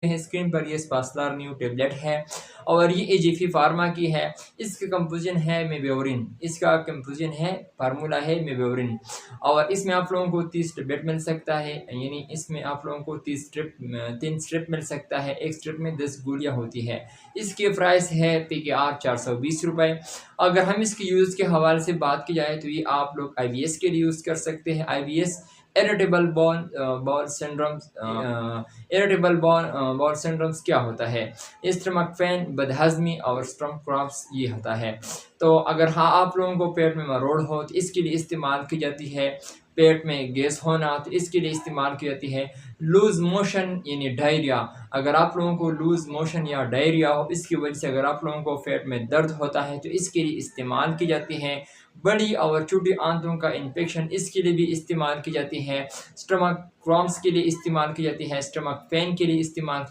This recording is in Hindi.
स्क्रीन पर ये स्पासलार न्यू टेबलेट है और ये एजेफी फार्मा की है। इसका कंपोजिशन है मेब्योरिन, इसका कंपोजिशन है फार्मूला है मेब्योरिन और इसमें आप लोगों को 30 टेबलेट मिल सकता है, यानी इसमें आप लोगों को 3 स्ट्रिप मिल सकता है। एक स्ट्रिप में 10 गोलियाँ होती है। इसकी प्राइस है PKR 420 रुपये। अगर हम इसके यूज़ के हवाले से बात की जाए तो ये आप लोग IBS के लिए यूज़ कर सकते हैं। IBS irritable ball syndrome. Irritable ball syndromes क्या होता है? स्टमक पेन, बदहज़मी और स्टमक क्रॉप्स ये होता है। तो अगर हाँ आप लोगों को पेट में मरोड़ हो तो इसके लिए इस्तेमाल की जाती है। पेट में गैस होना तो इसके लिए इस्तेमाल की जाती है। लूज़ मोशन यानी डायरिया, अगर आप लोगों को लूज़ मोशन या डायरिया हो, इसकी वजह से अगर आप लोगों को पेट में दर्द होता है तो इसके लिए इस्तेमाल की जाती है। बड़ी और छोटी आंतों का इन्फेक्शन, इसके लिए भी इस्तेमाल की जाती है। स्टमक क्रॉम्स के लिए इस्तेमाल की जाती है। स्टमक पेन के लिए इस्तेमाल